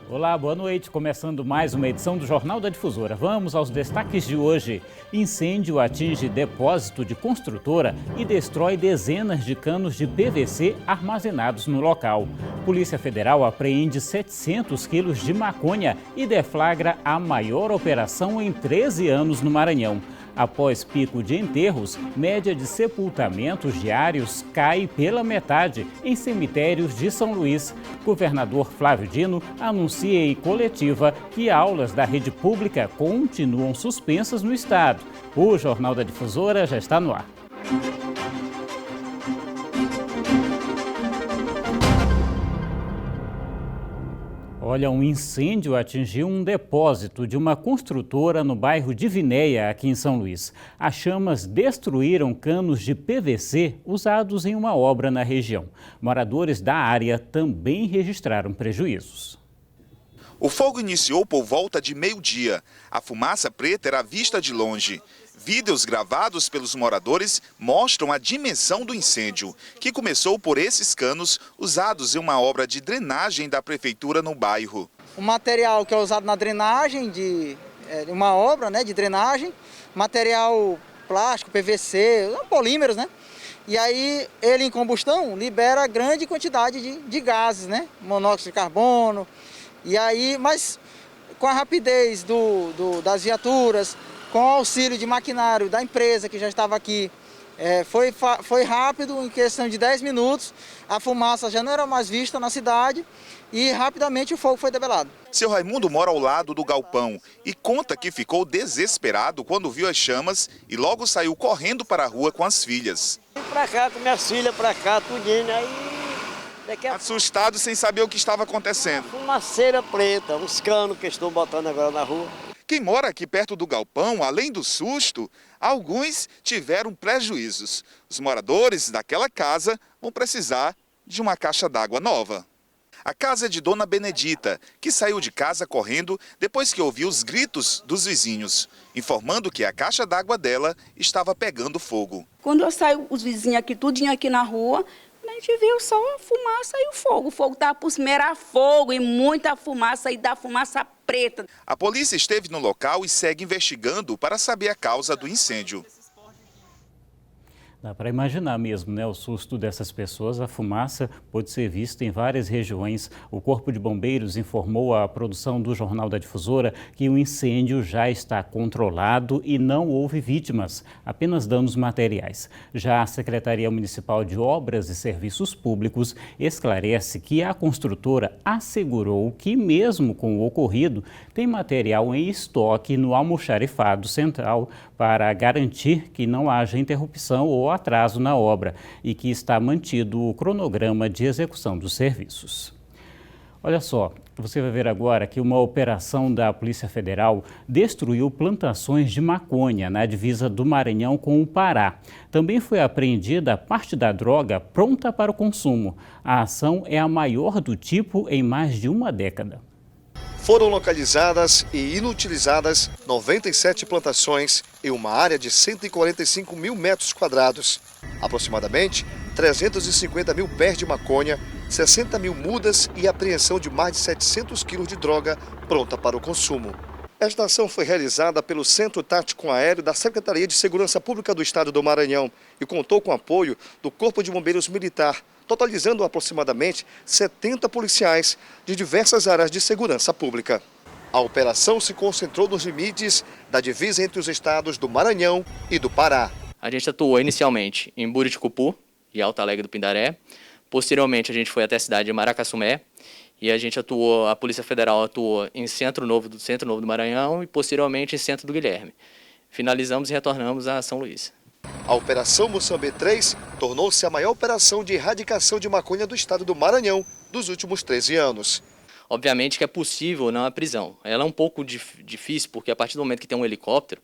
Olá, boa noite. Começando mais uma edição do Jornal da Difusora. Vamos aos destaques de hoje. Incêndio atinge depósito de construtora e destrói dezenas de canos de PVC armazenados no local. Polícia Federal apreende 700 quilos de maconha e deflagra a maior operação em 13 anos no Maranhão. Após pico de enterros, média de sepultamentos diários cai pela metade em cemitérios de São Luís. Governador Flávio Dino anuncia em coletiva que aulas da rede pública continuam suspensas no estado. O Jornal da Difusora já está no ar. Olha, um incêndio atingiu um depósito de uma construtora no bairro Divinéia, aqui em São Luís. As chamas destruíram canos de PVC usados em uma obra na região. Moradores da área também registraram prejuízos. O fogo iniciou por volta de meio-dia. A fumaça preta era vista de longe. Vídeos gravados pelos moradores mostram a dimensão do incêndio, que começou por esses canos usados em uma obra de drenagem da prefeitura no bairro. O material que é usado na drenagem de uma obra, de drenagem, material plástico, PVC, polímeros, E aí ele em combustão libera grande quantidade de gases, monóxido de carbono. E aí, mas com a rapidez das viaturas, com o auxílio de maquinário da empresa que já estava aqui, foi rápido, em questão de 10 minutos, a fumaça já não era mais vista na cidade e rapidamente o fogo foi debelado. Seu Raimundo mora ao lado do galpão e conta que ficou desesperado quando viu as chamas e logo saiu correndo para a rua com as filhas. Para cá, com minhas filhas, para cá, tudinho, aí... Assustado sem saber o que estava acontecendo. Fumaceira preta, uns canos que estou botando agora na rua. Quem mora aqui perto do galpão, além do susto, alguns tiveram prejuízos. Os moradores daquela casa vão precisar de uma caixa d'água nova. A casa é de Dona Benedita, que saiu de casa correndo depois que ouviu os gritos dos vizinhos, informando que a caixa d'água dela estava pegando fogo. Quando eu saio, os vizinhos aqui, tudinho aqui na rua, a gente viu só a fumaça e o fogo. O fogo estava por cima, era fogo e muita fumaça e da fumaça preta. A polícia esteve no local e segue investigando para saber a causa do incêndio. Dá para imaginar mesmo, o susto dessas pessoas. A fumaça pode ser vista em várias regiões. O Corpo de Bombeiros informou à produção do Jornal da Difusora que o incêndio já está controlado e não houve vítimas, apenas danos materiais. Já a Secretaria Municipal de Obras e Serviços Públicos esclarece que a construtora assegurou que, mesmo com o ocorrido, tem material em estoque no almoxarifado central para garantir que não haja interrupção ou atraso na obra e que está mantido o cronograma de execução dos serviços. Olha só, você vai ver agora que uma operação da Polícia Federal destruiu plantações de maconha na divisa do Maranhão com o Pará. Também foi apreendida parte da droga pronta para o consumo. A ação é a maior do tipo em mais de uma década. Foram localizadas e inutilizadas 97 plantações em uma área de 145 mil metros quadrados. Aproximadamente 350 mil pés de maconha, 60 mil mudas e apreensão de mais de 700 quilos de droga pronta para o consumo. Esta ação foi realizada pelo Centro Tático Aéreo da Secretaria de Segurança Pública do Estado do Maranhão e contou com o apoio do Corpo de Bombeiros Militar, totalizando aproximadamente 70 policiais de diversas áreas de segurança pública. A operação se concentrou nos limites da divisa entre os estados do Maranhão e do Pará. A gente atuou inicialmente em Buriticupu e Alto Alegre do Pindaré. Posteriormente, a gente foi até a cidade de Maracassumé e a Polícia Federal atuou em Centro Novo do Maranhão e posteriormente em Centro do Guilherme. Finalizamos e retornamos a São Luís. A Operação Moçambique 3 tornou-se a maior operação de erradicação de maconha do estado do Maranhão dos últimos 13 anos. Obviamente que é possível não a prisão. Ela é um pouco difícil, porque a partir do momento que tem um helicóptero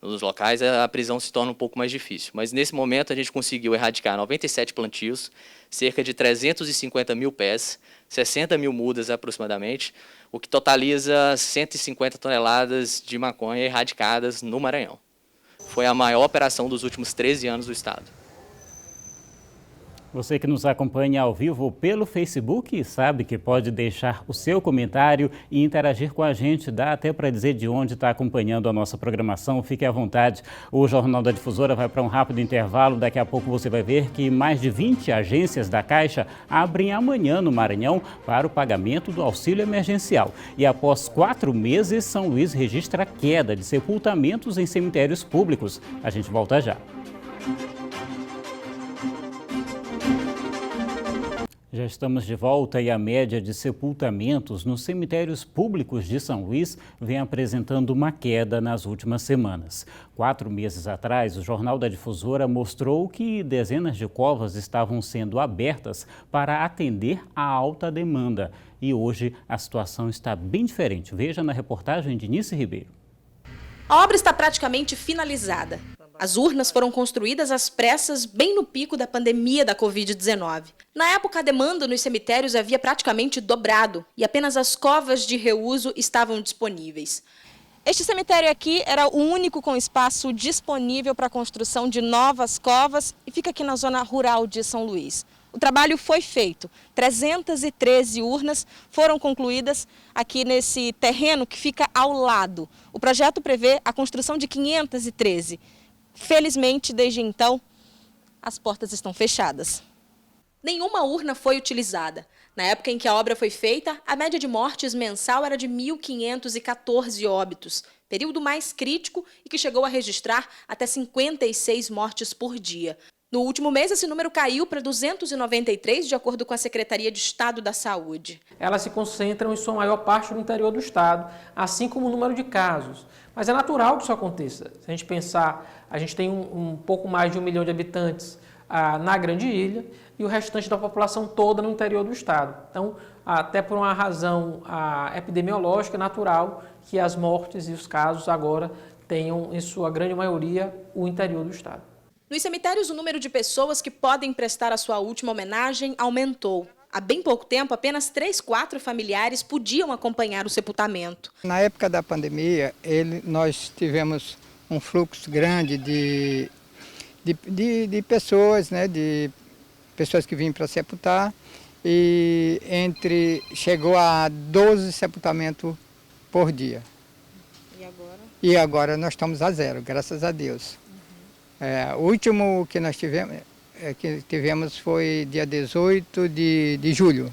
nos locais, a prisão se torna um pouco mais difícil. Mas nesse momento a gente conseguiu erradicar 97 plantios, cerca de 350 mil pés, 60 mil mudas aproximadamente, o que totaliza 150 toneladas de maconha erradicadas no Maranhão. Foi a maior operação dos últimos 13 anos do estado. Você que nos acompanha ao vivo pelo Facebook sabe que pode deixar o seu comentário e interagir com a gente. Dá até para dizer de onde está acompanhando a nossa programação. Fique à vontade. O Jornal da Difusora vai para um rápido intervalo. Daqui a pouco você vai ver que mais de 20 agências da Caixa abrem amanhã no Maranhão para o pagamento do auxílio emergencial. E após 4 meses, São Luís registra queda de sepultamentos em cemitérios públicos. A gente volta já. Já estamos de volta e a média de sepultamentos nos cemitérios públicos de São Luís vem apresentando uma queda nas últimas semanas. 4 meses atrás, o Jornal da Difusora mostrou que dezenas de covas estavam sendo abertas para atender à alta demanda. E hoje a situação está bem diferente. Veja na reportagem de Nice Ribeiro. A obra está praticamente finalizada. As urnas foram construídas às pressas bem no pico da pandemia da Covid-19. Na época, a demanda nos cemitérios havia praticamente dobrado e apenas as covas de reuso estavam disponíveis. Este cemitério aqui era o único com espaço disponível para a construção de novas covas e fica aqui na zona rural de São Luís. O trabalho foi feito. 313 urnas foram concluídas aqui nesse terreno que fica ao lado. O projeto prevê a construção de 513. Felizmente, desde então, as portas estão fechadas. Nenhuma urna foi utilizada. Na época em que a obra foi feita, a média de mortes mensal era de 1.514 óbitos, período mais crítico e que chegou a registrar até 56 mortes por dia. No último mês, esse número caiu para 293, de acordo com a Secretaria de Estado da Saúde. Elas se concentram em sua maior parte no interior do estado, assim como o número de casos. Mas é natural que isso aconteça. Se a gente pensar, a gente tem um pouco mais de 1 milhão de habitantes na Grande Ilha e o restante da população toda no interior do estado. Então, até por uma razão epidemiológica, natural que as mortes e os casos agora tenham, em sua grande maioria, o interior do estado. Nos cemitérios, o número de pessoas que podem prestar a sua última homenagem aumentou. Há bem pouco tempo, apenas 3, 4 familiares podiam acompanhar o sepultamento. Na época da pandemia, nós tivemos um fluxo grande de pessoas, né, de pessoas que vinham para sepultar, e chegou a 12 sepultamentos por dia. E agora? E agora nós estamos a 0, graças a Deus. O último que nós tivemos foi dia 18 de julho.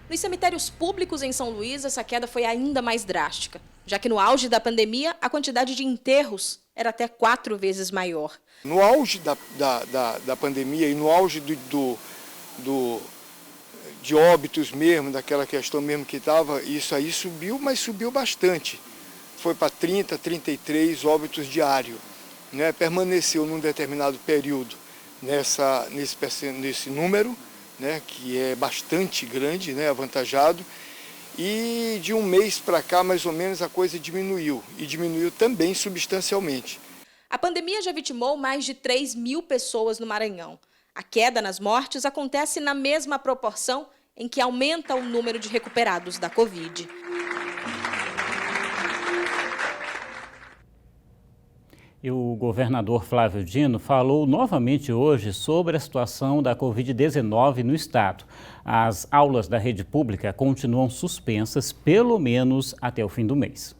Nos cemitérios públicos em São Luís, essa queda foi ainda mais drástica, já que no auge da pandemia, a quantidade de enterros era até 4 vezes maior. No auge da pandemia e no auge de óbitos mesmo, daquela questão mesmo que estava, isso aí subiu, mas subiu bastante. Foi para 30, 33 óbitos diários. Né, permaneceu num determinado período nesse número, né, que é bastante grande, né, avantajado, e de um mês para cá, mais ou menos, a coisa diminuiu, e diminuiu também substancialmente. A pandemia já vitimou mais de 3.000 pessoas no Maranhão. A queda nas mortes acontece na mesma proporção em que aumenta o número de recuperados da Covid. E o governador Flávio Dino falou novamente hoje sobre a situação da Covid-19 no estado. As aulas da rede pública continuam suspensas, pelo menos até o fim do mês.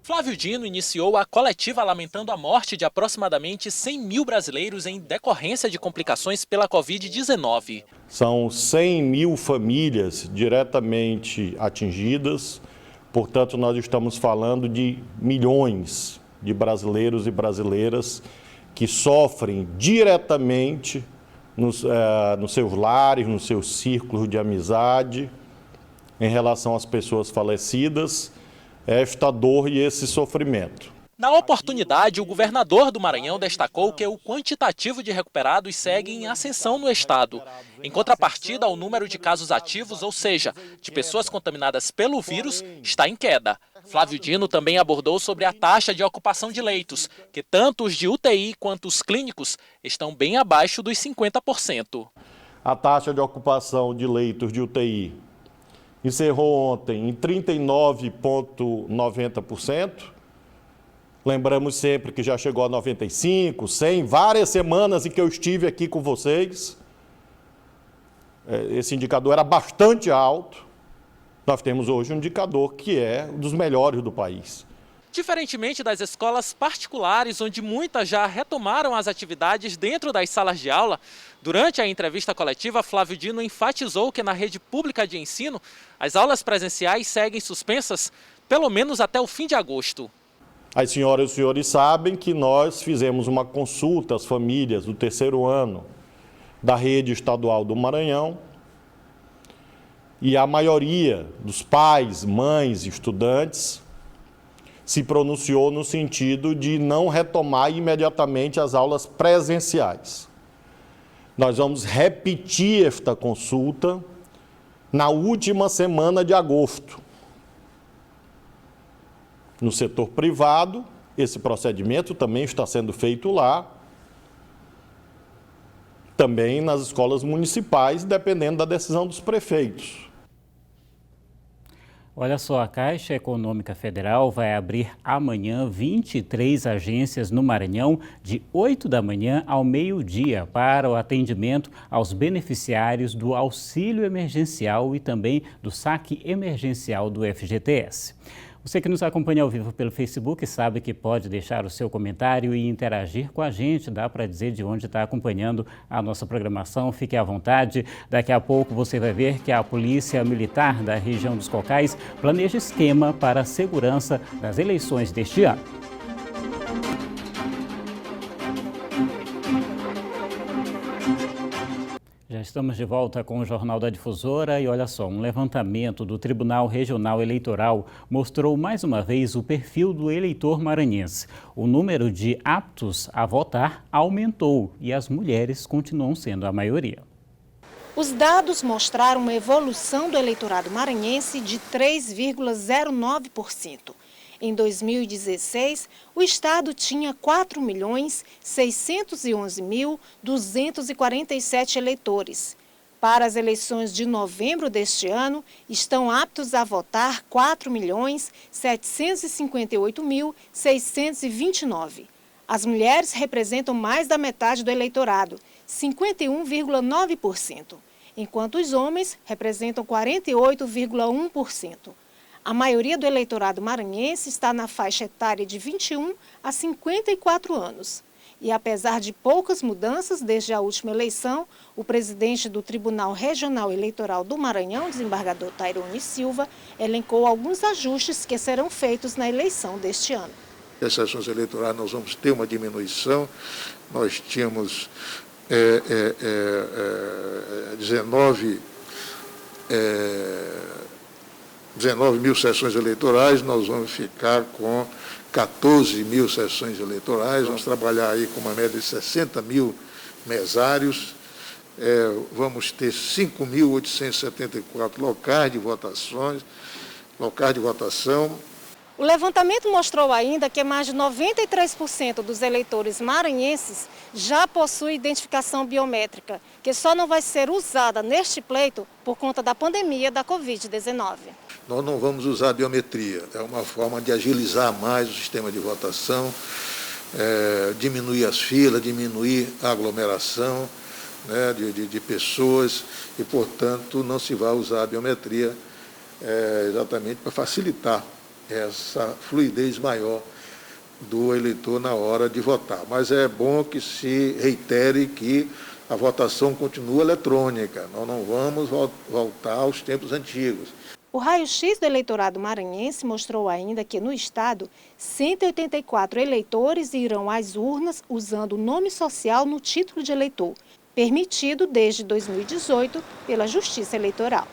Flávio Dino iniciou a coletiva lamentando a morte de aproximadamente 100 mil brasileiros em decorrência de complicações pela Covid-19. São 100 mil famílias diretamente atingidas, portanto nós estamos falando de milhões de brasileiros e brasileiras que sofrem diretamente nos seus lares, nos seus círculos de amizade, em relação às pessoas falecidas, esta dor e esse sofrimento. Na oportunidade, o governador do Maranhão destacou que o quantitativo de recuperados segue em ascensão no estado. Em contrapartida, o número de casos ativos, ou seja, de pessoas contaminadas pelo vírus, está em queda. Flávio Dino também abordou sobre a taxa de ocupação de leitos, que tanto os de UTI quanto os clínicos estão bem abaixo dos 50%. A taxa de ocupação de leitos de UTI encerrou ontem em 39,90%. Lembramos sempre que já chegou a 95, 100, várias semanas em que eu estive aqui com vocês. esse indicador era bastante alto. Nós temos hoje um indicador que é um dos melhores do país. Diferentemente das escolas particulares, onde muitas já retomaram as atividades dentro das salas de aula, durante a entrevista coletiva, Flávio Dino enfatizou que na rede pública de ensino, as aulas presenciais seguem suspensas pelo menos até o fim de agosto. As senhoras e os senhores sabem que nós fizemos uma consulta às famílias do terceiro ano da rede estadual do Maranhão e a maioria dos pais, mães e estudantes se pronunciou no sentido de não retomar imediatamente as aulas presenciais. Nós vamos repetir esta consulta na última semana de agosto. No setor privado, esse procedimento também está sendo feito lá, também nas escolas municipais, dependendo da decisão dos prefeitos. Olha só, a Caixa Econômica Federal vai abrir amanhã 23 agências no Maranhão, de 8 da manhã ao meio-dia, para o atendimento aos beneficiários do auxílio emergencial e também do saque emergencial do FGTS. Você que nos acompanha ao vivo pelo Facebook sabe que pode deixar o seu comentário e interagir com a gente. Dá para dizer de onde está acompanhando a nossa programação. Fique à vontade. Daqui a pouco você vai ver que a Polícia Militar da região dos Cocais planeja esquema para a segurança das eleições deste ano. Já estamos de volta com o Jornal da Difusora e olha só, um levantamento do Tribunal Regional Eleitoral mostrou mais uma vez o perfil do eleitor maranhense. O número de aptos a votar aumentou e as mulheres continuam sendo a maioria. Os dados mostraram uma evolução do eleitorado maranhense de 3,09%. Em 2016, o estado tinha 4.611.247 eleitores. Para as eleições de novembro deste ano, estão aptos a votar 4.758.629. As mulheres representam mais da metade do eleitorado, 51,9%, enquanto os homens representam 48,1%. A maioria do eleitorado maranhense está na faixa etária de 21 a 54 anos. E apesar de poucas mudanças desde a última eleição, o presidente do Tribunal Regional Eleitoral do Maranhão, desembargador Tairone Silva, elencou alguns ajustes que serão feitos na eleição deste ano. Nas sessões eleitorais nós vamos ter uma diminuição. Nós tínhamos 19 mil sessões eleitorais, nós vamos ficar com 14 mil sessões eleitorais, vamos trabalhar aí com uma média de 60 mil mesários, vamos ter 5.874 locais de votação. O levantamento mostrou ainda que mais de 93% dos eleitores maranhenses já possuem identificação biométrica, que só não vai ser usada neste pleito por conta da pandemia da Covid-19. Nós não vamos usar a biometria, é uma forma de agilizar mais o sistema de votação, diminuir as filas, diminuir a aglomeração, né, de pessoas e, portanto, não se vai usar a biometria exatamente para facilitar essa fluidez maior do eleitor na hora de votar. Mas é bom que se reitere que a votação continua eletrônica, nós não vamos voltar aos tempos antigos. O raio-x do eleitorado maranhense mostrou ainda que no estado, 184 eleitores irão às urnas usando o nome social no título de eleitor, permitido desde 2018 pela Justiça Eleitoral.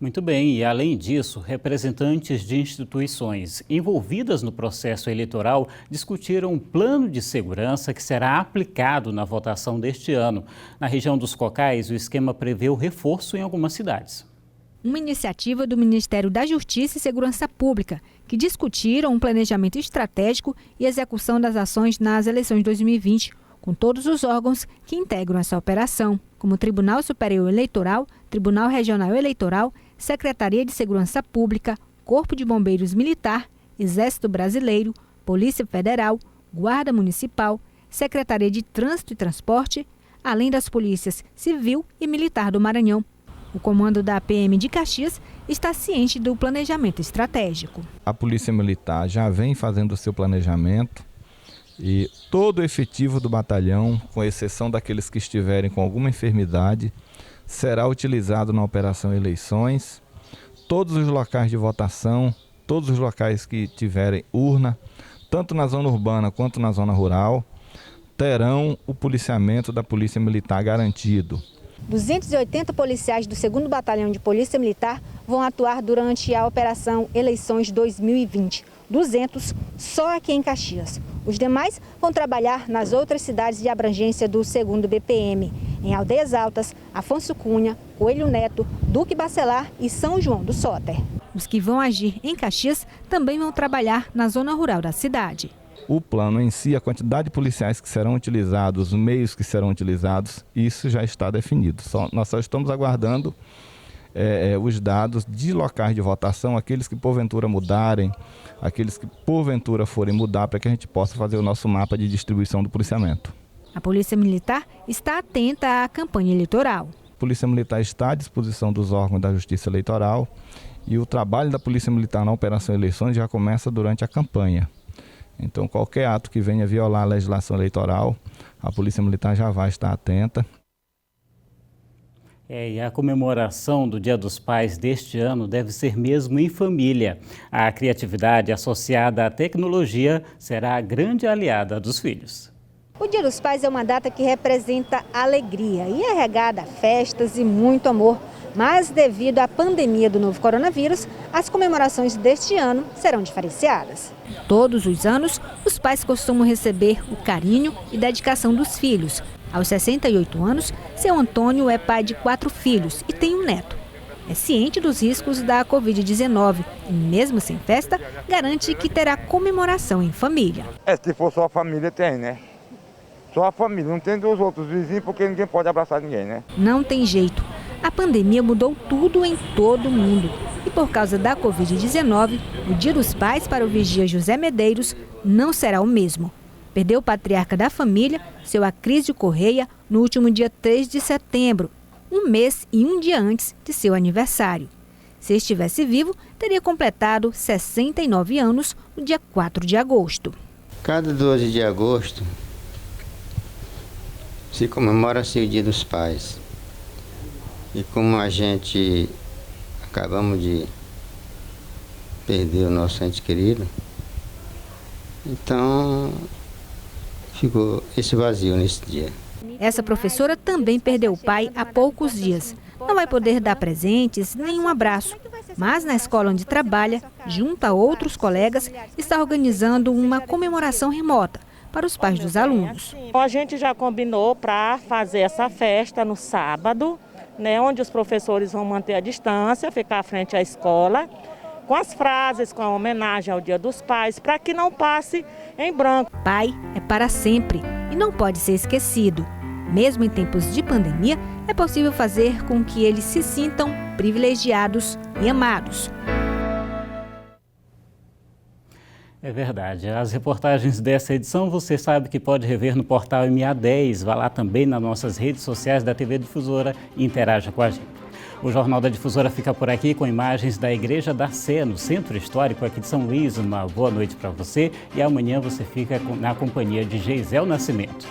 Muito bem, e além disso, representantes de instituições envolvidas no processo eleitoral discutiram um plano de segurança que será aplicado na votação deste ano. Na região dos Cocais, o esquema prevê o reforço em algumas cidades. Uma iniciativa do Ministério da Justiça e Segurança Pública, que discutiram um planejamento estratégico e execução das ações nas eleições de 2020, com todos os órgãos que integram essa operação, como o Tribunal Superior Eleitoral, Tribunal Regional Eleitoral, Secretaria de Segurança Pública, Corpo de Bombeiros Militar, Exército Brasileiro, Polícia Federal, Guarda Municipal, Secretaria de Trânsito e Transporte, além das polícias Civil e Militar do Maranhão. O comando da PM de Caxias está ciente do planejamento estratégico. A Polícia Militar já vem fazendo o seu planejamento e todo o efetivo do batalhão, com exceção daqueles que estiverem com alguma enfermidade, será utilizado na Operação Eleições. Todos os locais de votação, todos os locais que tiverem urna, tanto na zona urbana quanto na zona rural, terão o policiamento da Polícia Militar garantido. 280 policiais do 2º Batalhão de Polícia Militar vão atuar durante a Operação Eleições 2020. 200 só aqui em Caxias. Os demais vão trabalhar nas outras cidades de abrangência do 2º BPM, em Aldeias Altas, Afonso Cunha, Coelho Neto, Duque Bacelar e São João do Soter. Os que vão agir em Caxias também vão trabalhar na zona rural da cidade. O plano em si, a quantidade de policiais que serão utilizados, os meios que serão utilizados, isso já está definido. Nós só estamos aguardando os dados de locais de votação, aqueles que porventura mudarem, aqueles que porventura forem mudar, para que a gente possa fazer o nosso mapa de distribuição do policiamento. A Polícia Militar está atenta à campanha eleitoral. A Polícia Militar está à disposição dos órgãos da Justiça Eleitoral e o trabalho da Polícia Militar na Operação Eleições já começa durante a campanha. Então, qualquer ato que venha violar a legislação eleitoral, a Polícia Militar já vai estar atenta. E a comemoração do Dia dos Pais deste ano deve ser mesmo em família. A criatividade associada à tecnologia será a grande aliada dos filhos. O Dia dos Pais é uma data que representa alegria e é regada a festas e muito amor. Mas, devido à pandemia do novo coronavírus, as comemorações deste ano serão diferenciadas. Todos os anos, os pais costumam receber o carinho e dedicação dos filhos. Aos 68 anos, seu Antônio é pai de 4 filhos e tem um neto. É ciente dos riscos da Covid-19 e, mesmo sem festa, garante que terá comemoração em família. Se for só a família, tem, né? Só a família, não tem dos outros vizinhos porque ninguém pode abraçar ninguém, né? Não tem jeito. A pandemia mudou tudo em todo o mundo. E por causa da Covid-19, o Dia dos Pais para o vigia José Medeiros não será o mesmo. Perdeu o patriarca da família, seu Acrísio Correia, no último dia 3 de setembro, um mês e um dia antes de seu aniversário. Se estivesse vivo, teria completado 69 anos no dia 4 de agosto. Cada 12 de agosto se comemora-se o Dia dos Pais. E como a gente acabamos de perder o nosso ente querido, então ficou esse vazio nesse dia. Essa professora também perdeu o pai há poucos dias. Não vai poder dar presentes nem um abraço, mas na escola onde trabalha, junto a outros colegas, está organizando uma comemoração remota para os pais dos alunos. A gente já combinou para fazer essa festa no sábado, né, onde os professores vão manter a distância, ficar à frente à escola, com as frases, com a homenagem ao Dia dos Pais, para que não passe em branco. Pai é para sempre e não pode ser esquecido. Mesmo em tempos de pandemia, é possível fazer com que eles se sintam privilegiados e amados. É verdade. As reportagens dessa edição você sabe que pode rever no portal MA10. Vá lá também nas nossas redes sociais da TV Difusora e interaja com a gente. O Jornal da Difusora fica por aqui com imagens da Igreja da Sé, no Centro Histórico aqui de São Luís. Uma boa noite para você e amanhã você fica na companhia de Geisel Nascimento.